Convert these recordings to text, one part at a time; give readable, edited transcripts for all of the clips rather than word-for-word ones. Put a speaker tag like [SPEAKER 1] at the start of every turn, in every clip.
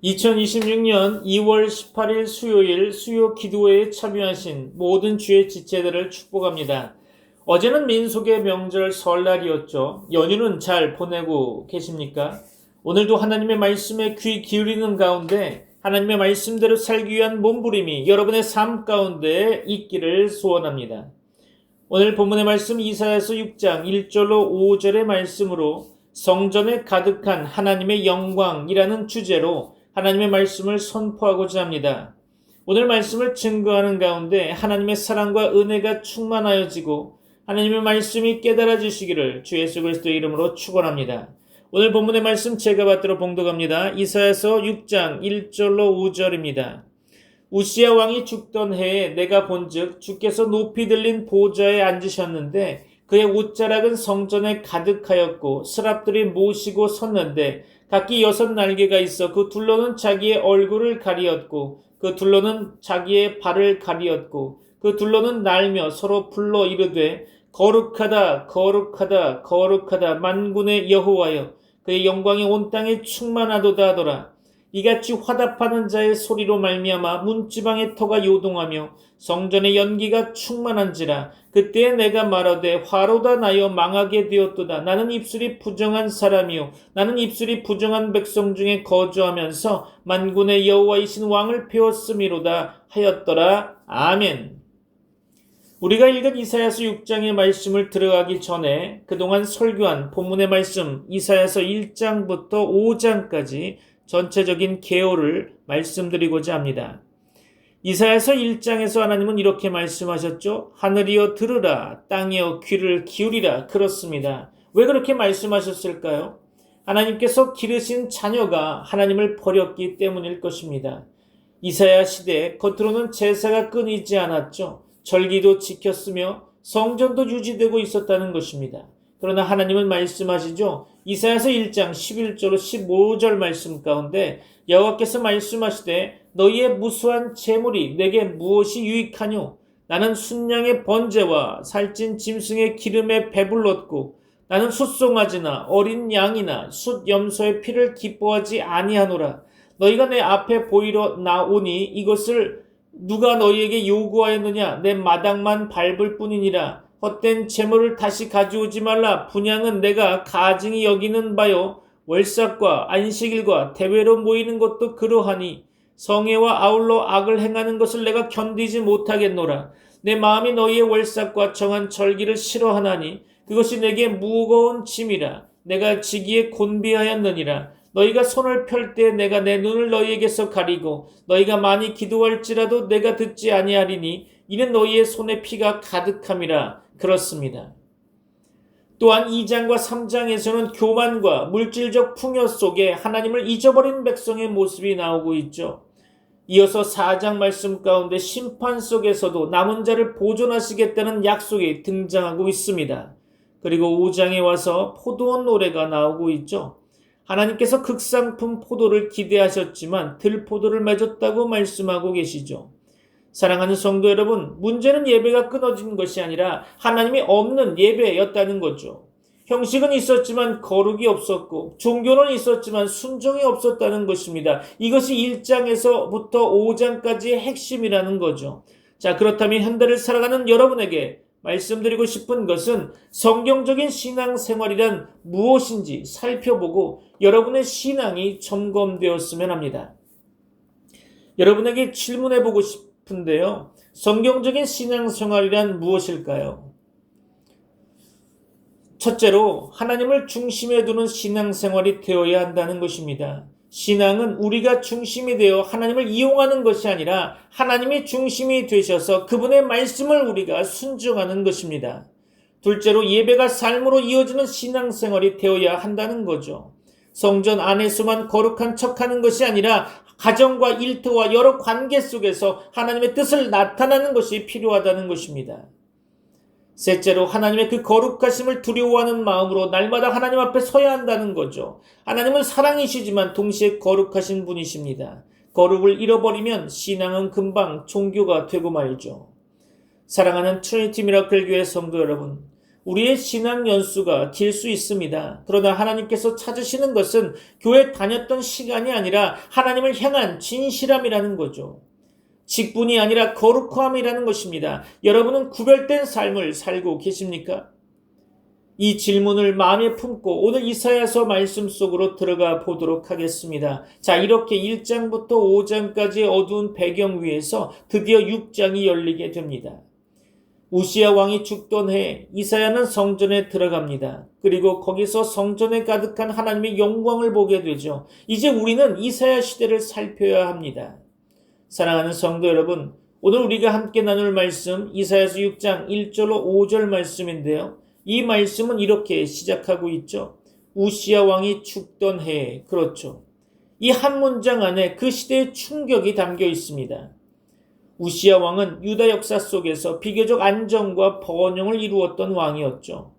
[SPEAKER 1] 2026년 2월 18일 수요일 수요 기도회에 참여하신 모든 주의 지체들을 축복합니다. 어제는 민속의 명절 설날이었죠. 연휴는 잘 보내고 계십니까? 오늘도 하나님의 말씀에 귀 기울이는 가운데 하나님의 말씀대로 살기 위한 몸부림이 여러분의 삶 가운데 있기를 소원합니다. 오늘 본문의 말씀 이사야서 6장 1절로 5절의 말씀으로 성전에 가득한 하나님의 영광이라는 주제로 하나님의 말씀을 선포하고자 합니다. 오늘 말씀을 증거하는 가운데 하나님의 사랑과 은혜가 충만하여지고 하나님의 말씀이 깨달아지시기를 주 예수 그리스도의 이름으로 축원합니다. 오늘 본문의 말씀 제가 받들어 봉독합니다. 이사야서 6장 1절로 5절입니다. 우시야 왕이 죽던 해에 내가 본즉 주께서 높이 들린 보좌에 앉으셨는데 그의 옷자락은 성전에 가득하였고 스랍들이 모시고 섰는데 각기 6날개가 있어 그 둘로는 자기의 얼굴을 가리었고 그 둘로는 자기의 발을 가리었고 그 둘로는 날며 서로 불러 이르되 거룩하다 거룩하다 거룩하다 만군의 여호와여 그의 영광이 온 땅에 충만하도다 하더라. 이같이 화답하는 자의 소리로 말미암아 문지방의 터가 요동하며 성전의 연기가 충만한지라. 그때에 내가 말하되 화로다 나여 망하게 되었도다. 나는 입술이 부정한 사람이요 나는 입술이 부정한 백성 중에 거주하면서 만군의 여호와이신 왕을 배웠음이로다 하였더라. 아멘. 우리가 읽은 이사야서 6장의 말씀을 들어가기 전에 그동안 설교한 본문의 말씀 이사야서 1장부터 5장까지 전체적인 개요를 말씀드리고자 합니다. 이사야서 1장에서 하나님은 이렇게 말씀하셨죠. 하늘이여 들으라 땅이여 귀를 기울이라. 그렇습니다. 왜 그렇게 말씀하셨을까요? 하나님께서 기르신 자녀가 하나님을 버렸기 때문일 것입니다. 이사야 시대에 겉으로는 제사가 끊이지 않았죠. 절기도 지켰으며 성전도 유지되고 있었다는 것입니다. 그러나 하나님은 말씀하시죠. 이사야서 1장 11절 15절 말씀 가운데 여호와께서 말씀하시되 너희의 무수한 재물이 내게 무엇이 유익하뇨? 나는 순양의 번제와 살찐 짐승의 기름에 배불렀고 나는 숫송아지나 어린 양이나 숫 염소의 피를 기뻐하지 아니하노라. 너희가 내 앞에 보이러 나오니 이것을 누가 너희에게 요구하였느냐? 내 마당만 밟을 뿐이니라. 헛된 재물을 다시 가져오지 말라. 분향은 내가 가증히 여기는 바요. 월삭과 안식일과 대회로 모이는 것도 그러하니 성회와 아울러 악을 행하는 것을 내가 견디지 못하겠노라. 내 마음이 너희의 월삭과 정한 절기를 싫어하나니 그것이 내게 무거운 짐이라. 내가 지기에 곤비하였느니라. 너희가 손을 펼 때 내가 내 눈을 너희에게서 가리고 너희가 많이 기도할지라도 내가 듣지 아니하리니 이는 너희의 손에 피가 가득함이라. 그렇습니다. 또한 2장과 3장에서는 교만과 물질적 풍요 속에 하나님을 잊어버린 백성의 모습이 나오고 있죠. 이어서 4장 말씀 가운데 심판 속에서도 남은 자를 보존하시겠다는 약속이 등장하고 있습니다. 그리고 5장에 와서 포도원 노래가 나오고 있죠. 하나님께서 극상품 포도를 기대하셨지만 들포도를 맺었다고 말씀하고 계시죠. 사랑하는 성도 여러분, 문제는 예배가 끊어진 것이 아니라 하나님이 없는 예배였다는 거죠. 형식은 있었지만 거룩이 없었고 종교는 있었지만 순종이 없었다는 것입니다. 이것이 1장에서부터 5장까지의 핵심이라는 거죠. 자, 그렇다면 현대를 살아가는 여러분에게 말씀드리고 싶은 것은 성경적인 신앙생활이란 무엇인지 살펴보고 여러분의 신앙이 점검되었으면 합니다. 여러분에게 질문해보고 싶은데요. 성경적인 신앙생활이란 무엇일까요? 첫째로 하나님을 중심에 두는 신앙생활이 되어야 한다는 것입니다. 신앙은 우리가 중심이 되어 하나님을 이용하는 것이 아니라 하나님이 중심이 되셔서 그분의 말씀을 우리가 순종하는 것입니다. 둘째로 예배가 삶으로 이어지는 신앙생활이 되어야 한다는 거죠. 성전 안에서만 거룩한 척하는 것이 아니라 가정과 일터와 여러 관계 속에서 하나님의 뜻을 나타나는 것이 필요하다는 것입니다. 셋째로 하나님의 그 거룩하심을 두려워하는 마음으로 날마다 하나님 앞에 서야 한다는 거죠. 하나님은 사랑이시지만 동시에 거룩하신 분이십니다. 거룩을 잃어버리면 신앙은 금방 종교가 되고 말죠. 사랑하는 트리니티 미라클 교회 성도 여러분, 우리의 신앙 연수가 길 수 있습니다. 그러나 하나님께서 찾으시는 것은 교회 다녔던 시간이 아니라 하나님을 향한 진실함이라는 거죠. 직분이 아니라 거룩함이라는 것입니다. 여러분은 구별된 삶을 살고 계십니까? 이 질문을 마음에 품고 오늘 이사야서 말씀 속으로 들어가 보도록 하겠습니다. 자, 이렇게 1장부터 5장까지의 어두운 배경 위에서 드디어 6장이 열리게 됩니다. 우시야 왕이 죽던 해 이사야는 성전에 들어갑니다. 그리고 거기서 성전에 가득한 하나님의 영광을 보게 되죠. 이제 우리는 이사야 시대를 살펴야 합니다. 사랑하는 성도 여러분, 오늘 우리가 함께 나눌 말씀 이사야서 6장 1절로 5절 말씀인데요. 이 말씀은 이렇게 시작하고 있죠. 우시야 왕이 죽던 해에, 그렇죠. 이 한 문장 안에 그 시대의 충격이 담겨 있습니다. 우시야 왕은 유다 역사 속에서 비교적 안정과 번영을 이루었던 왕이었죠.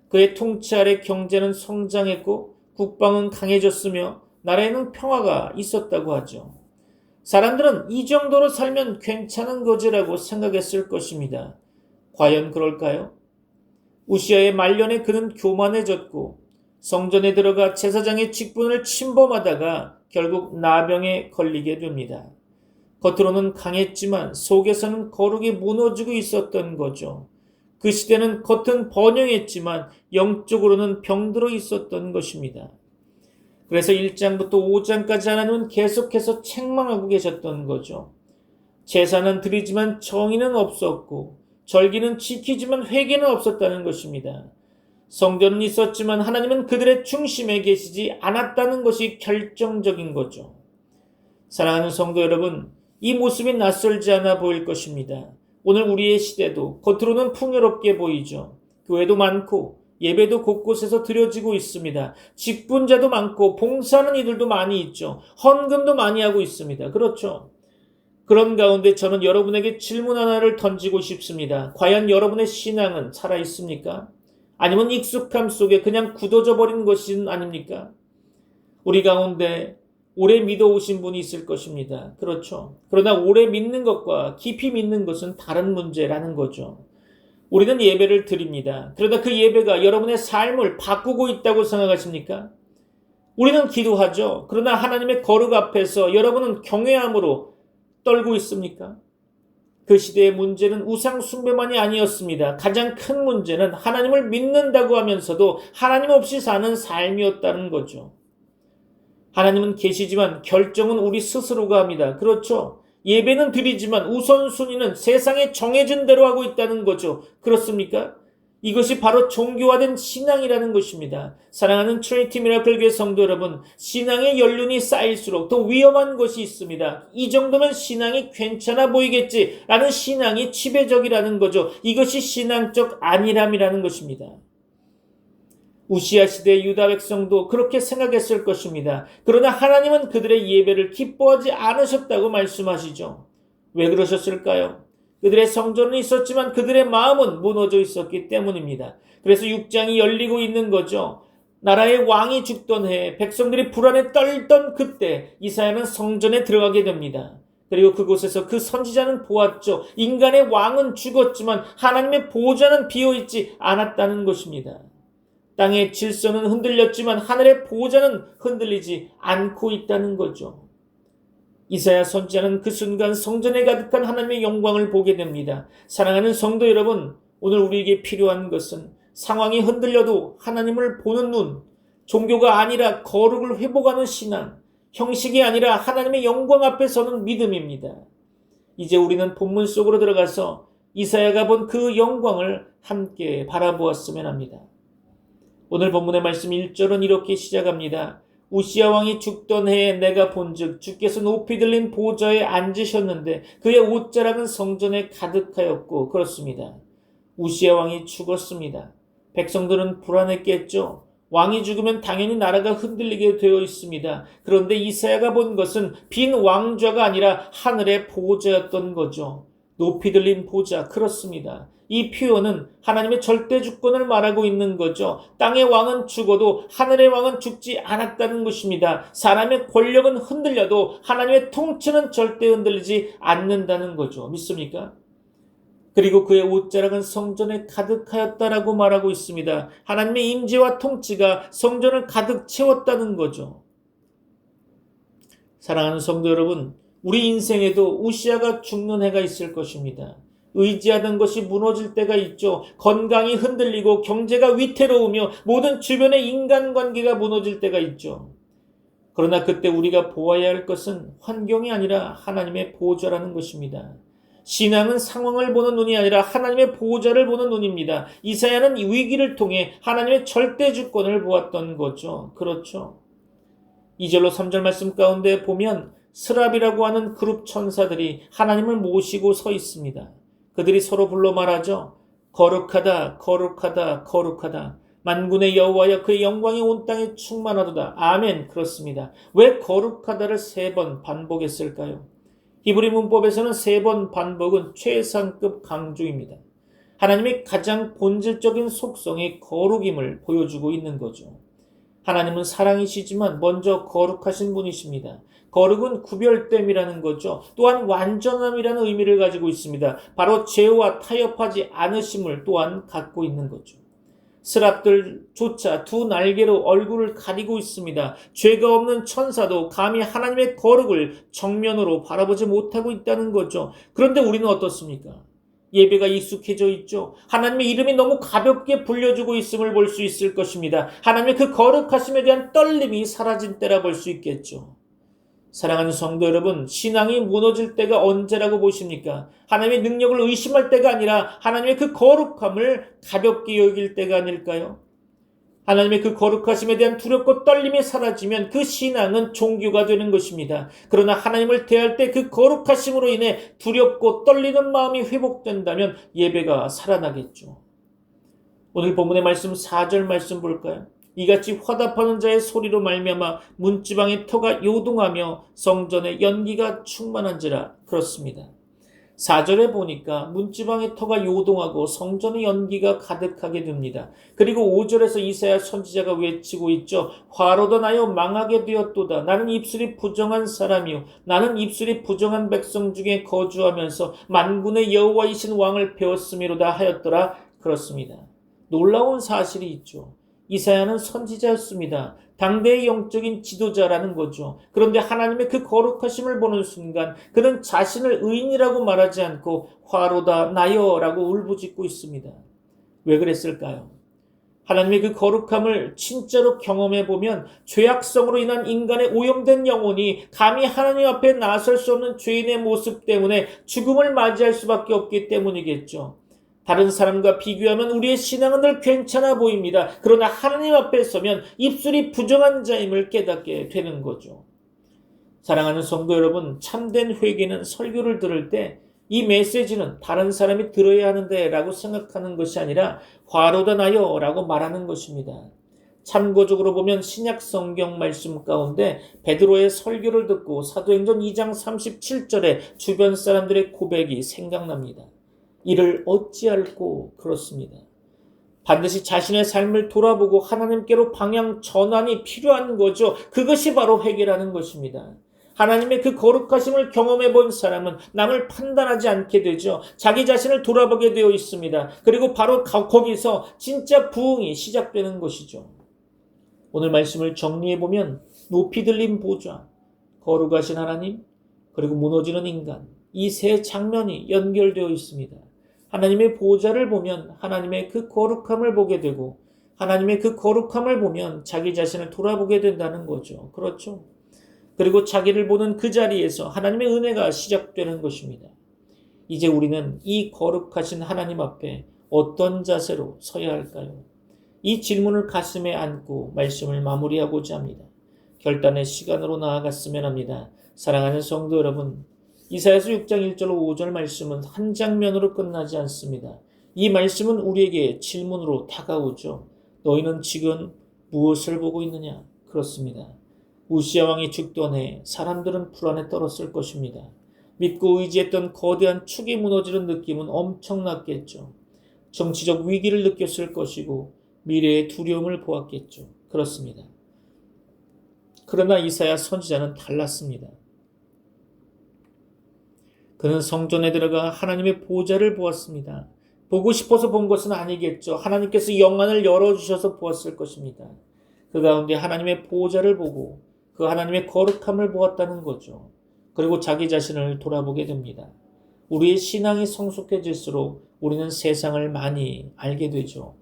[SPEAKER 1] 그의 통치 아래 경제는 성장했고 국방은 강해졌으며 나라에는 평화가 있었다고 하죠. 사람들은 이 정도로 살면 괜찮은 거지라고 생각했을 것입니다. 과연 그럴까요? 우시야의 말년에 그는 교만해졌고 성전에 들어가 제사장의 직분을 침범하다가 결국 나병에 걸리게 됩니다. 겉으로는 강했지만 속에서는 거룩이 무너지고 있었던 거죠. 그 시대는 겉은 번영했지만 영적으로는 병들어 있었던 것입니다. 그래서 1장부터 5장까지 하나님은 계속해서 책망하고 계셨던 거죠. 제사는 드리지만 정의는 없었고 절기는 지키지만 회개는 없었다는 것입니다. 성전은 있었지만 하나님은 그들의 중심에 계시지 않았다는 것이 결정적인 거죠. 사랑하는 성도 여러분, 이 모습이 낯설지 않아 보일 것입니다. 오늘 우리의 시대도 겉으로는 풍요롭게 보이죠. 교회도 많고 예배도 곳곳에서 드려지고 있습니다. 직분자도 많고 봉사하는 이들도 많이 있죠. 헌금도 많이 하고 있습니다. 그렇죠. 그런 가운데 저는 여러분에게 질문 하나를 던지고 싶습니다. 과연 여러분의 신앙은 살아있습니까? 아니면 익숙함 속에 그냥 굳어져 버린 것은 아닙니까? 우리 가운데 오래 믿어오신 분이 있을 것입니다. 그렇죠. 그러나 오래 믿는 것과 깊이 믿는 것은 다른 문제라는 거죠. 우리는 예배를 드립니다. 그러다 그 예배가 여러분의 삶을 바꾸고 있다고 생각하십니까? 우리는 기도하죠. 그러나 하나님의 거룩 앞에서 여러분은 경외함으로 떨고 있습니까? 그 시대의 문제는 우상 숭배만이 아니었습니다. 가장 큰 문제는 하나님을 믿는다고 하면서도 하나님 없이 사는 삶이었다는 거죠. 하나님은 계시지만 결정은 우리 스스로가 합니다. 그렇죠? 예배는 드리지만 우선순위는 세상에 정해진 대로 하고 있다는 거죠. 그렇습니까? 이것이 바로 종교화된 신앙이라는 것입니다. 사랑하는 트리니티 미라클 교회 성도 여러분, 신앙의 연륜이 쌓일수록 더 위험한 것이 있습니다. 이 정도면 신앙이 괜찮아 보이겠지라는 신앙이 지배적이라는 거죠. 이것이 신앙적 안일함이라는 것입니다. 우시야 시대의 유다 백성도 그렇게 생각했을 것입니다. 그러나 하나님은 그들의 예배를 기뻐하지 않으셨다고 말씀하시죠. 왜 그러셨을까요? 그들의 성전은 있었지만 그들의 마음은 무너져 있었기 때문입니다. 그래서 6장이 열리고 있는 거죠. 나라의 왕이 죽던 해에 백성들이 불안에 떨던 그때 이사야는 성전에 들어가게 됩니다. 그리고 그곳에서 그 선지자는 보았죠. 인간의 왕은 죽었지만 하나님의 보좌는 비어있지 않았다는 것입니다. 땅의 질서는 흔들렸지만 하늘의 보좌는 흔들리지 않고 있다는 거죠. 이사야 선지자는 그 순간 성전에 가득한 하나님의 영광을 보게 됩니다. 사랑하는 성도 여러분, 오늘 우리에게 필요한 것은 상황이 흔들려도 하나님을 보는 눈, 종교가 아니라 거룩을 회복하는 신앙, 형식이 아니라 하나님의 영광 앞에 서는 믿음입니다. 이제 우리는 본문 속으로 들어가서 이사야가 본 그 영광을 함께 바라보았으면 합니다. 오늘 본문의 말씀 1절은 이렇게 시작합니다. 우시야 왕이 죽던 해에 내가 본즉 주께서 높이 들린 보좌에 앉으셨는데 그의 옷자락은 성전에 가득하였고, 그렇습니다. 우시야 왕이 죽었습니다. 백성들은 불안했겠죠. 왕이 죽으면 당연히 나라가 흔들리게 되어 있습니다. 그런데 이사야가 본 것은 빈 왕좌가 아니라 하늘의 보좌였던 거죠. 높이 들린 보좌, 그렇습니다. 이 표현은 하나님의 절대 주권을 말하고 있는 거죠. 땅의 왕은 죽어도 하늘의 왕은 죽지 않았다는 것입니다. 사람의 권력은 흔들려도 하나님의 통치는 절대 흔들리지 않는다는 거죠. 믿습니까? 그리고 그의 옷자락은 성전에 가득하였다라고 말하고 있습니다. 하나님의 임재와 통치가 성전을 가득 채웠다는 거죠. 사랑하는 성도 여러분, 우리 인생에도 우시아가 죽는 해가 있을 것입니다. 의지하던 것이 무너질 때가 있죠. 건강이 흔들리고 경제가 위태로우며 모든 주변의 인간관계가 무너질 때가 있죠. 그러나 그때 우리가 보아야 할 것은 환경이 아니라 하나님의 보호자라는 것입니다. 신앙은 상황을 보는 눈이 아니라 하나님의 보호자를 보는 눈입니다. 이사야는 이 위기를 통해 하나님의 절대 주권을 보았던 거죠. 그렇죠. 2절로 3절 말씀 가운데 보면 스랍이라고 하는 그룹 천사들이 하나님을 모시고 서 있습니다. 그들이 서로 불러 말하죠. 거룩하다, 거룩하다, 거룩하다. 만군의 여호와여, 그의 영광이 온 땅에 충만하도다. 아멘. 그렇습니다. 왜 거룩하다를 3번 반복했을까요? 히브리 문법에서는 3번 반복은 최상급 강조입니다. 하나님의 가장 본질적인 속성이 거룩임을 보여주고 있는 거죠. 하나님은 사랑이시지만 먼저 거룩하신 분이십니다. 거룩은 구별됨이라는 거죠. 또한 완전함이라는 의미를 가지고 있습니다. 바로 죄와 타협하지 않으심을 또한 갖고 있는 거죠. 스랍들조차 2 날개로 얼굴을 가리고 있습니다. 죄가 없는 천사도 감히 하나님의 거룩을 정면으로 바라보지 못하고 있다는 거죠. 그런데 우리는 어떻습니까? 예배가 익숙해져 있죠. 하나님의 이름이 너무 가볍게 불려주고 있음을 볼 수 있을 것입니다. 하나님의 그 거룩하심에 대한 떨림이 사라진 때라 볼 수 있겠죠. 사랑하는 성도 여러분, 신앙이 무너질 때가 언제라고 보십니까? 하나님의 능력을 의심할 때가 아니라 하나님의 그 거룩함을 가볍게 여길 때가 아닐까요? 하나님의 그 거룩하심에 대한 두렵고 떨림이 사라지면 그 신앙은 종교가 되는 것입니다. 그러나 하나님을 대할 때 그 거룩하심으로 인해 두렵고 떨리는 마음이 회복된다면 예배가 살아나겠죠. 오늘 본문의 말씀 4절 말씀 볼까요? 이같이 화답하는 자의 소리로 말미암아 문지방의 터가 요동하며 성전의 연기가 충만한지라. 그렇습니다. 4절에 보니까 문지방의 터가 요동하고 성전의 연기가 가득하게 됩니다. 그리고 5절에서 이사야 선지자가 외치고 있죠. 화로다 나여 망하게 되었도다. 나는 입술이 부정한 사람이요 나는 입술이 부정한 백성 중에 거주하면서 만군의 여호와이신 왕을 배웠음이로다 하였더라. 그렇습니다. 놀라운 사실이 있죠. 이사야는 선지자였습니다. 당대의 영적인 지도자라는 거죠. 그런데 하나님의 그 거룩하심을 보는 순간 그는 자신을 의인이라고 말하지 않고 화로다 나여라고 울부짖고 있습니다. 왜 그랬을까요? 하나님의 그 거룩함을 진짜로 경험해 보면 죄악성으로 인한 인간의 오염된 영혼이 감히 하나님 앞에 나설 수 없는 죄인의 모습 때문에 죽음을 맞이할 수밖에 없기 때문이겠죠. 다른 사람과 비교하면 우리의 신앙은 늘 괜찮아 보입니다. 그러나 하나님 앞에 서면 입술이 부정한 자임을 깨닫게 되는 거죠. 사랑하는 성도 여러분, 참된 회개는 설교를 들을 때 이 메시지는 다른 사람이 들어야 하는데 라고 생각하는 것이 아니라 화로다 나여 라고 말하는 것입니다. 참고적으로 보면 신약 성경 말씀 가운데 베드로의 설교를 듣고 사도행전 2장 37절에 주변 사람들의 고백이 생각납니다. 이를 어찌할꼬 그렇습니다. 반드시 자신의 삶을 돌아보고 하나님께로 방향 전환이 필요한 거죠. 그것이 바로 회개라는 것입니다. 하나님의 그 거룩하심을 경험해 본 사람은 남을 판단하지 않게 되죠. 자기 자신을 돌아보게 되어 있습니다. 그리고 바로 거기서 진짜 부흥이 시작되는 것이죠. 오늘 말씀을 정리해 보면 높이 들린 보좌, 거룩하신 하나님, 그리고 무너지는 인간, 이 세 장면이 연결되어 있습니다. 하나님의 보좌를 보면 하나님의 그 거룩함을 보게 되고 하나님의 그 거룩함을 보면 자기 자신을 돌아보게 된다는 거죠. 그렇죠? 그리고 자기를 보는 그 자리에서 하나님의 은혜가 시작되는 것입니다. 이제 우리는 이 거룩하신 하나님 앞에 어떤 자세로 서야 할까요? 이 질문을 가슴에 안고 말씀을 마무리하고자 합니다. 결단의 시간으로 나아갔으면 합니다. 사랑하는 성도 여러분, 이사야서 6장 1절로 5절 말씀은 한 장면으로 끝나지 않습니다. 이 말씀은 우리에게 질문으로 다가오죠. 너희는 지금 무엇을 보고 있느냐? 그렇습니다. 우시아 왕이 죽던 해 사람들은 불안에 떨었을 것입니다. 믿고 의지했던 거대한 축이 무너지는 느낌은 엄청났겠죠. 정치적 위기를 느꼈을 것이고 미래의 두려움을 보았겠죠. 그렇습니다. 그러나 이사야 선지자는 달랐습니다. 그는 성전에 들어가 하나님의 보좌를 보았습니다. 보고 싶어서 본 것은 아니겠죠. 하나님께서 영안을 열어주셔서 보았을 것입니다. 그 가운데 하나님의 보좌를 보고 그 하나님의 거룩함을 보았다는 거죠. 그리고 자기 자신을 돌아보게 됩니다. 우리의 신앙이 성숙해질수록 우리는 세상을 많이 알게 되죠.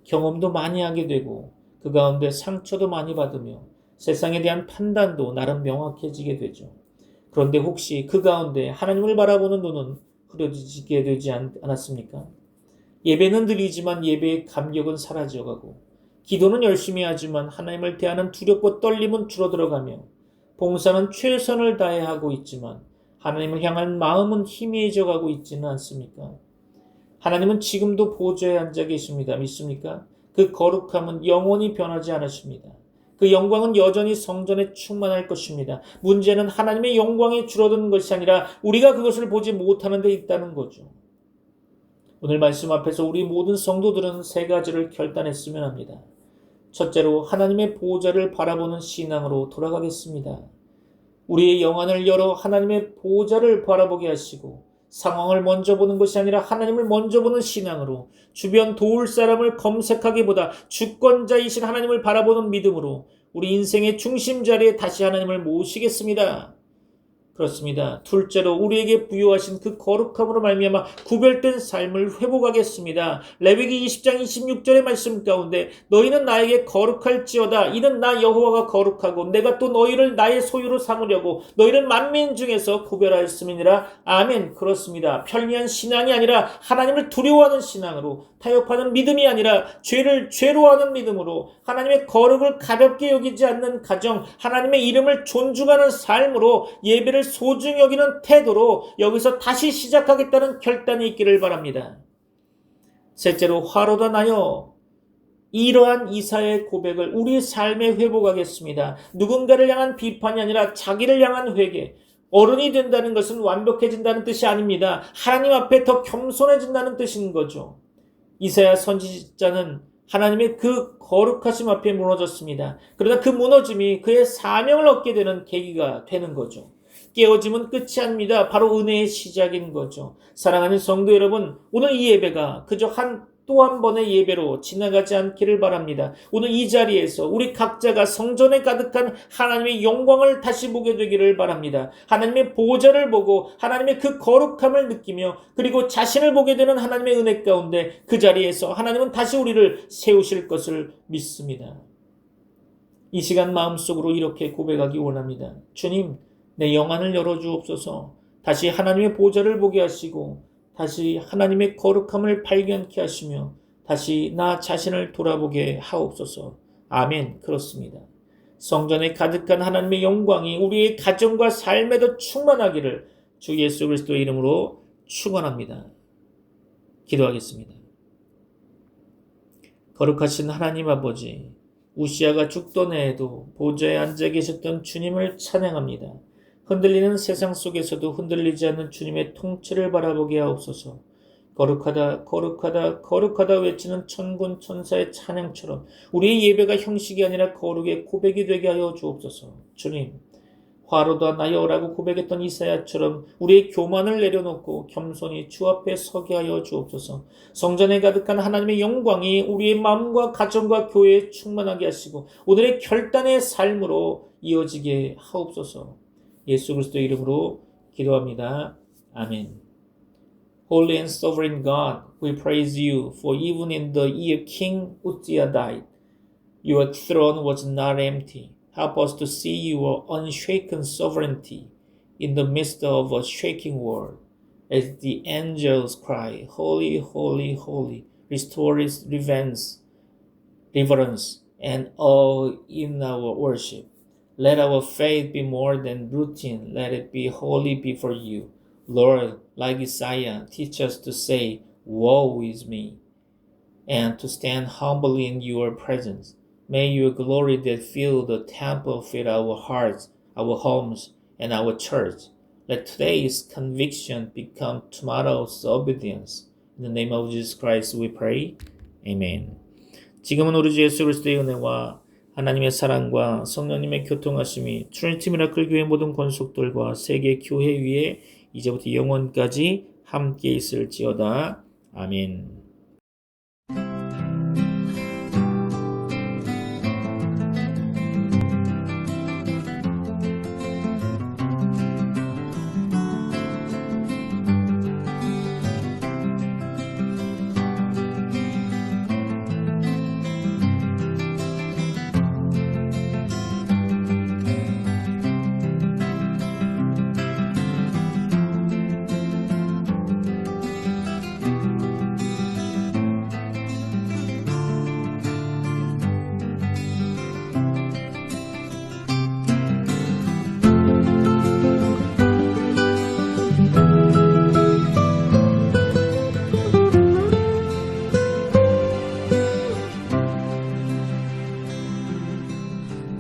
[SPEAKER 1] 경험도 많이 하게 되고 그 가운데 상처도 많이 받으며 세상에 대한 판단도 나름 명확해지게 되죠. 그런데 혹시 그 가운데 하나님을 바라보는 눈은 흐려지게 되지 않았습니까? 예배는 드리지만 예배의 감격은 사라져가고 기도는 열심히 하지만 하나님을 대하는 두렵고 떨림은 줄어들어가며 봉사는 최선을 다해 하고 있지만 하나님을 향한 마음은 희미해져 가고 있지는 않습니까? 하나님은 지금도 보좌에 앉아 계십니다. 믿습니까? 그 거룩함은 영원히 변하지 않으십니다. 그 영광은 여전히 성전에 충만할 것입니다. 문제는 하나님의 영광이 줄어드는 것이 아니라 우리가 그것을 보지 못하는 데 있다는 거죠. 오늘 말씀 앞에서 우리 모든 성도들은 세 가지를 결단했으면 합니다. 첫째로 하나님의 보좌를 바라보는 신앙으로 돌아가겠습니다. 우리의 영안을 열어 하나님의 보좌를 바라보게 하시고 상황을 먼저 보는 것이 아니라 하나님을 먼저 보는 신앙으로 주변 도울 사람을 검색하기보다 주권자이신 하나님을 바라보는 믿음으로 우리 인생의 중심 자리에 다시 하나님을 모시겠습니다. 그렇습니다. 둘째로 우리에게 부여하신 그 거룩함으로 말미암아 구별된 삶을 회복하겠습니다. 레위기 20장 26절의 말씀 가운데 너희는 나에게 거룩할지어다. 이는 나 여호와가 거룩하고 내가 또 너희를 나의 소유로 삼으려고 너희를 만민 중에서 구별하였음이니라. 아멘. 그렇습니다. 편리한 신앙이 아니라 하나님을 두려워하는 신앙으로 타협하는 믿음이 아니라 죄를 죄로하는 믿음으로 하나님의 거룩을 가볍게 여기지 않는 가정, 하나님의 이름을 존중하는 삶으로 예배를 소중히 여기는 태도로 여기서 다시 시작하겠다는 결단이 있기를 바랍니다. 셋째로 화로다 나여 이러한 이사의 고백을 우리의 삶에 회복하겠습니다. 누군가를 향한 비판이 아니라 자기를 향한 회개. 어른이 된다는 것은 완벽해진다는 뜻이 아닙니다. 하나님 앞에 더 겸손해진다는 뜻인 거죠. 이사야 선지자는 하나님의 그 거룩하심 앞에 무너졌습니다. 그러나 그 무너짐이 그의 사명을 얻게 되는 계기가 되는 거죠. 깨어짐은 끝이 아닙니다. 바로 은혜의 시작인 거죠. 사랑하는 성도 여러분, 오늘 이 예배가 그저 또 한 번의 예배로 지나가지 않기를 바랍니다. 오늘 이 자리에서 우리 각자가 성전에 가득한 하나님의 영광을 다시 보게 되기를 바랍니다. 하나님의 보좌를 보고 하나님의 그 거룩함을 느끼며 그리고 자신을 보게 되는 하나님의 은혜 가운데 그 자리에서 하나님은 다시 우리를 세우실 것을 믿습니다. 이 시간 마음속으로 이렇게 고백하기 원합니다. 주님, 내 영안을 열어주옵소서. 다시 하나님의 보좌를 보게 하시고 다시 하나님의 거룩함을 발견케 하시며 다시 나 자신을 돌아보게 하옵소서. 아멘. 그렇습니다. 성전에 가득한 하나님의 영광이 우리의 가정과 삶에도 충만하기를 주 예수 그리스도의 이름으로 축원합니다. 기도하겠습니다. 거룩하신 하나님 아버지, 우시아가 죽던 해에도 보좌에 앉아 계셨던 주님을 찬양합니다. 흔들리는 세상 속에서도 흔들리지 않는 주님의 통치를 바라보게 하옵소서. 거룩하다 거룩하다 거룩하다 외치는 천군 천사의 찬양처럼 우리의 예배가 형식이 아니라 거룩의 고백이 되게 하여 주옵소서. 주님, 화로다 나여라고 고백했던 이사야처럼 우리의 교만을 내려놓고 겸손히 주 앞에 서게 하여 주옵소서. 성전에 가득한 하나님의 영광이 우리의 마음과 가정과 교회에 충만하게 하시고 오늘의 결단의 삶으로 이어지게 하옵소서. 예수 그리스도의 이름으로 기도합니다. 아멘. Holy and sovereign God, we praise you, for even in the year King Uzziah died, your throne was not empty. Help us to see your unshaken sovereignty in the midst of a shaking world. As the angels cry, Holy, holy, holy, restore its reverence, and awe in our worship. Let our faith be more than routine. Let it be holy before you. Lord, like Isaiah, teach us to say, woe is me, and to stand humbly in your presence. May your glory that fill the temple fill our hearts, our homes, and our church. Let today's conviction become tomorrow's obedience. In the name of Jesus Christ we pray. Amen. 지금은 우리 주 예수 그리스도의 은혜와 하나님의 사랑과 성령님의 교통하심이 트리니티 미라클 교회 모든 권속들과 세계 교회 위에 이제부터 영원까지 함께 있을지어다. 아멘.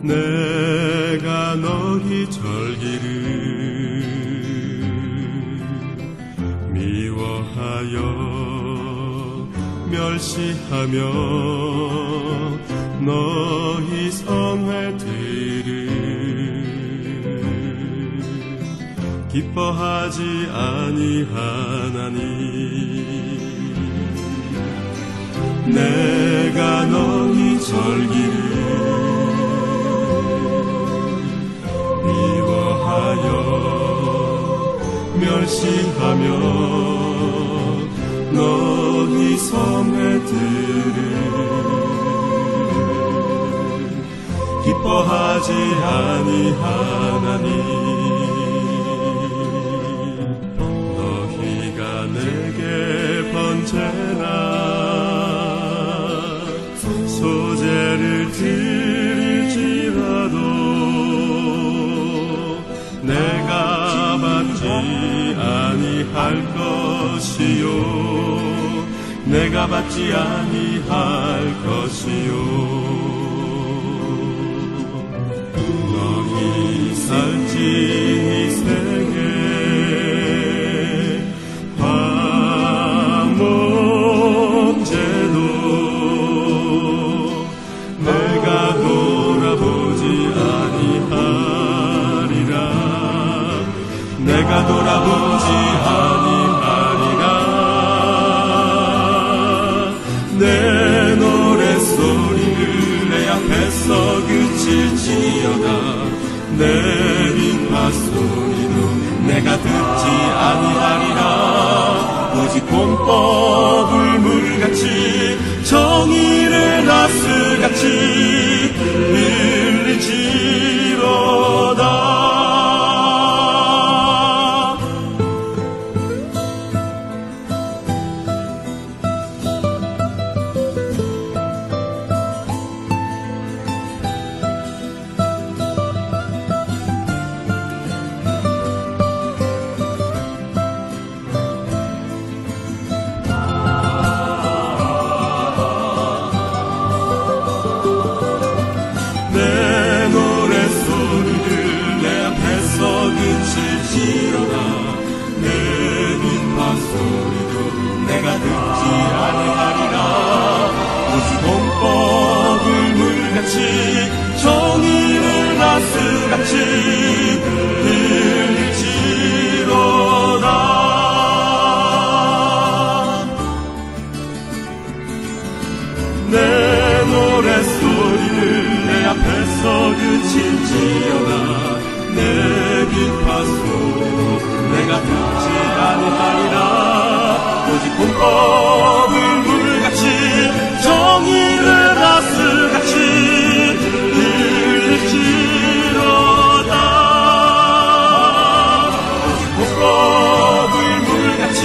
[SPEAKER 2] 내가 너희 절기를 미워하여 멸시하며 너희 성회들을 기뻐하지 아니하나니 내가 너희 절기를 미워하여 멸시하며 너희 성회들을 기뻐하지 아니하나니 너희가 내게 번제나 소제를 드릴지라도 내가 받지 아니할 것이요 내가 받지 아니할 것이요 너희 살찌니 생에 화목제도 내가 돌아보지 아니하리라 내가 돌아보지 아니하리라 내 노랫소리를 내 앞에서 그칠지어다 내 빈파소리도 내가 듣지 아니하리라 오직 공법을 물같이 정의를 나스같이 흘릴지로다 내가 듣지 아니하리라 오직 공법을 물같이 정의를 나스같이 흘릴지로다 내 노랫소리를 내 앞에서 그칠지어다 내 빈파소리도 내가 듣지 아니하리라 오직 공법을 물같이 정의를 나스같이 흘릴지로다 오직 공법을 물같이